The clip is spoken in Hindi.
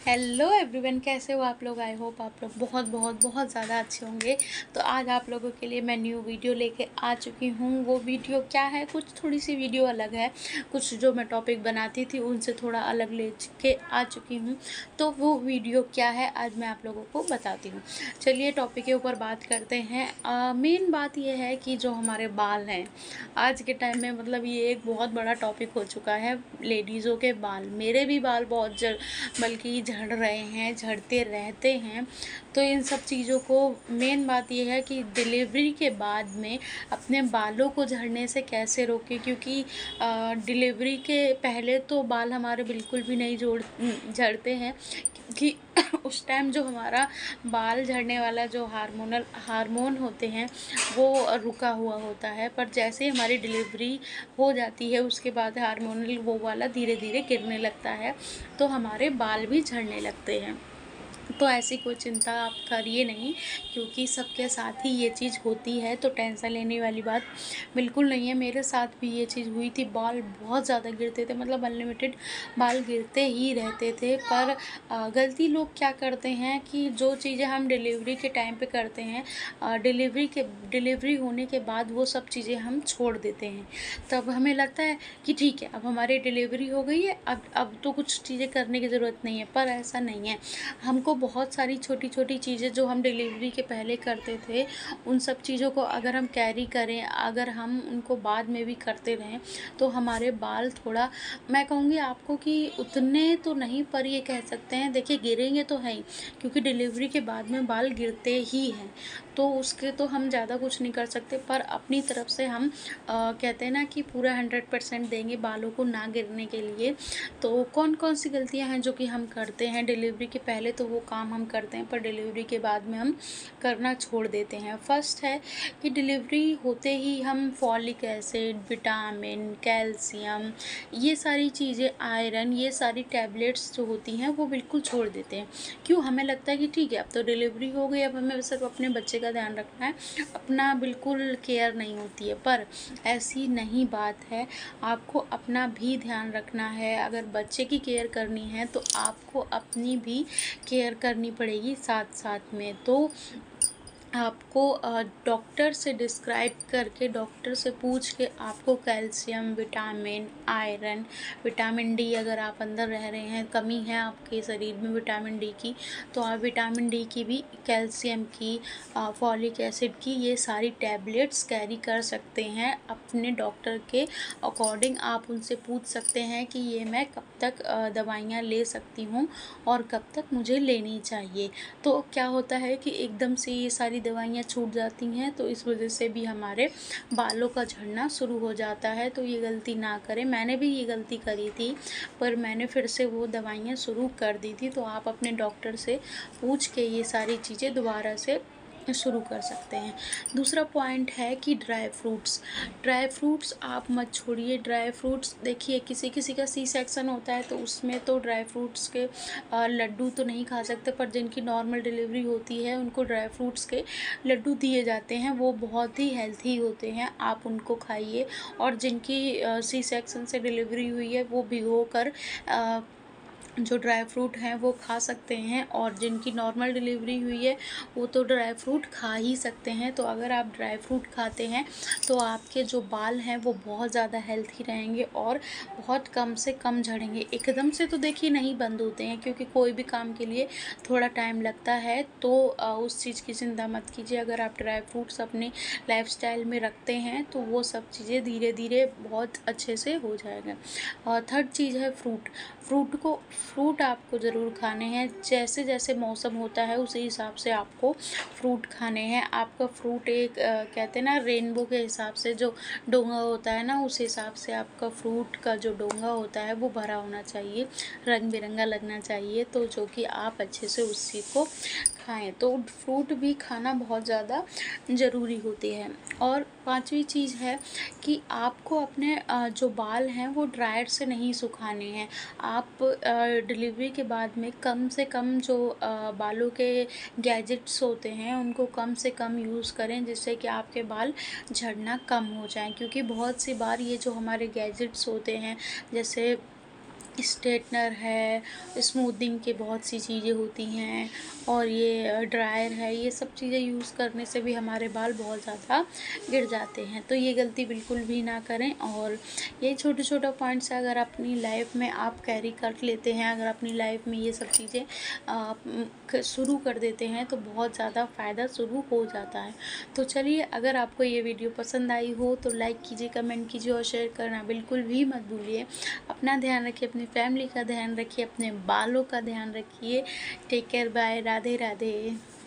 हेलो एवरीवन, कैसे हो आप लोग। आई होप आप लोग बहुत बहुत बहुत ज़्यादा अच्छे होंगे। तो आज आप लोगों के लिए मैं न्यू वीडियो लेके आ चुकी हूँ। वो वीडियो क्या है, कुछ थोड़ी सी वीडियो अलग है। कुछ जो मैं टॉपिक बनाती थी उनसे थोड़ा अलग ले के आ चुकी हूँ। तो वो वीडियो क्या है आज मैं आप लोगों को बताती हूँ। चलिए टॉपिक के ऊपर बात करते हैं। मेन बात ये है कि जो हमारे बाल हैं आज के टाइम में, मतलब ये एक बहुत बड़ा टॉपिक हो चुका है। लेडीज़ों के बाल, मेरे भी बाल बहुत बल्कि झड़ रहे हैं, झड़ते रहते हैं। तो इन सब चीज़ों को, मेन बात यह है कि डिलीवरी के बाद में अपने बालों को झड़ने से कैसे रोकें, क्योंकि डिलीवरी के पहले तो बाल हमारे बिल्कुल भी नहीं झड़ते हैं, क्योंकि उस टाइम जो हमारा बाल झड़ने वाला जो हार्मोन होते हैं वो रुका हुआ होता है। पर जैसे ही हमारी डिलीवरी हो जाती है उसके बाद हार्मोनल वो वाला धीरे धीरे गिरने लगता है, तो हमारे बाल भी झड़ने लगते हैं। तो ऐसी कोई चिंता आप करिए नहीं, क्योंकि सबके साथ ही ये चीज़ होती है, तो टेंशन लेने वाली बात बिल्कुल नहीं है। मेरे साथ भी ये चीज़ हुई थी, बाल बहुत ज़्यादा गिरते थे, मतलब अनलिमिटेड बाल गिरते ही रहते थे। पर गलती लोग क्या करते हैं कि जो चीज़ें हम डिलीवरी के टाइम पे करते हैं, डिलीवरी होने के बाद वो सब चीज़ें हम छोड़ देते हैं। तब हमें लगता है कि ठीक है, अब हमारी डिलीवरी हो गई है, अब तो कुछ चीज़ें करने की ज़रूरत नहीं है। पर ऐसा नहीं है। हमको बहुत सारी छोटी छोटी चीज़ें जो हम डिलीवरी के पहले करते थे, उन सब चीज़ों को अगर हम कैरी करें, अगर हम उनको बाद में भी करते रहें, तो हमारे बाल थोड़ा, मैं कहूँगी आपको कि उतने तो नहीं, पर ये कह सकते हैं, देखिए गिरेंगे तो है ही, क्योंकि डिलीवरी के बाद में बाल गिरते ही हैं। तो उसके तो हम ज़्यादा कुछ नहीं कर सकते, पर अपनी तरफ से हम कहते हैं ना कि पूरा 100% देंगे बालों को ना गिरने के लिए। तो कौन कौन सी गलतियां हैं जो कि हम करते हैं डिलीवरी के पहले, तो वो काम हम करते हैं, पर डिलीवरी के बाद में हम करना छोड़ देते हैं। फर्स्ट है कि डिलीवरी होते ही हम फॉलिक एसिड, विटामिन, कैल्शियम, ये सारी चीज़ें, आयरन, ये सारी टैबलेट्स जो होती हैं वो बिल्कुल छोड़ देते हैं। क्यों? हमें लगता है कि ठीक है, अब तो डिलीवरी हो गई, अब हमें सिर्फ अपने बच्चे का ध्यान रखना है, अपना बिल्कुल केयर नहीं होती है। पर ऐसी नहीं बात है, आपको अपना भी ध्यान रखना है। अगर बच्चे की केयर करनी है तो आपको अपनी भी केयर करनी पड़ेगी साथ साथ में। तो आपको डॉक्टर से डिस्क्राइब करके, डॉक्टर से पूछ के आपको calcium, vitamin, iron, vitamin D, अगर आप अंदर रह रहे हैं, कमी है आपके शरीर में विटामिन डी की, तो आप विटामिन डी की भी, कैल्शियम की, फॉलिक एसिड की, ये सारी टैबलेट्स कैरी कर सकते हैं अपने डॉक्टर के अकॉर्डिंग। आप उनसे पूछ सकते हैं कि ये मैं कब तक दवाइयाँ ले सकती हूँ और कब तक मुझे लेनी चाहिए। तो क्या होता है कि एकदम से ये सारी दवाइयाँ छूट जाती हैं, तो इस वजह से भी हमारे बालों का झड़ना शुरू हो जाता है। तो ये गलती ना करें, मैंने भी ये गलती करी थी, पर मैंने फिर से वो दवाइयाँ शुरू कर दी थी। तो आप अपने डॉक्टर से पूछ के ये सारी चीज़ें दोबारा से शुरू कर सकते हैं। दूसरा पॉइंट है कि ड्राई फ्रूट्स आप मत छोड़िए। ड्राई फ्रूट्स, देखिए किसी किसी का सी सेक्शन होता है, तो उसमें तो ड्राई फ्रूट्स के लड्डू तो नहीं खा सकते, पर जिनकी नॉर्मल डिलीवरी होती है उनको ड्राई फ्रूट्स के लड्डू दिए जाते हैं, वो बहुत ही हेल्थी होते हैं, आप उनको खाइए। और जिनकी सी सेक्शन से डिलीवरी हुई है वो भिगो कर जो ड्राई फ्रूट हैं वो खा सकते हैं, और जिनकी नॉर्मल डिलीवरी हुई है वो तो ड्राई फ्रूट खा ही सकते हैं। तो अगर आप ड्राई फ्रूट खाते हैं तो आपके जो बाल हैं वो बहुत ज़्यादा हेल्थी रहेंगे और बहुत कम से कम झड़ेंगे। एकदम से तो देखिए नहीं बंद होते हैं, क्योंकि कोई भी काम के लिए थोड़ा टाइम लगता है। तो उस चीज़ की चिंता मत कीजिए। अगर आप ड्राई फ्रूट्स अपने लाइफस्टाइल में रखते हैं तो वो सब चीज़ें धीरे धीरे बहुत अच्छे से हो जाएगा। और थर्ड चीज़ है फ्रूट आपको ज़रूर खाने हैं। जैसे जैसे मौसम होता है उसी हिसाब से आपको फ्रूट खाने हैं। आपका फ्रूट एक कहते हैं ना, रेनबो के हिसाब से जो डोंगा होता है ना, उस हिसाब से आपका फ्रूट का जो डोंगा होता है वो भरा होना चाहिए, रंग बिरंगा लगना चाहिए, तो जो कि आप अच्छे से उस चीज़ को खाएं। तो फ्रूट भी खाना बहुत ज़्यादा ज़रूरी होती है। और पांचवी चीज़ है कि आपको अपने जो बाल हैं वो ड्रायर से नहीं सुखाने हैं। आप डिलीवरी के बाद में कम से कम जो बालों के गैजेट्स होते हैं उनको कम से कम यूज़ करें, जिससे कि आपके बाल झड़ना कम हो जाएं। क्योंकि बहुत सी बार ये जो हमारे गैजेट्स होते हैं, जैसे स्ट्रेटनर है, स्मूथनिंग के बहुत सी चीज़ें होती हैं, और ये ड्रायर है, ये सब चीज़ें यूज़ करने से भी हमारे बाल बहुत ज़्यादा गिर जाते हैं। तो ये गलती बिल्कुल भी ना करें, और ये छोटे-छोटे पॉइंट्स अगर अपनी लाइफ में आप कैरी कर लेते हैं, अगर अपनी लाइफ में ये सब चीज़ें शुरू कर देते हैं तो बहुत ज़्यादा फ़ायदा शुरू हो जाता है। तो चलिए, अगर आपको ये वीडियो पसंद आई हो तो लाइक कीजिए, कमेंट कीजिए और शेयर करना बिल्कुल भी मत भूलिए। अपना ध्यान रखिए, अपनी फैमिली का ध्यान रखिए, अपने बालों का ध्यान रखिए। Take care, bye, Radhe Radhe.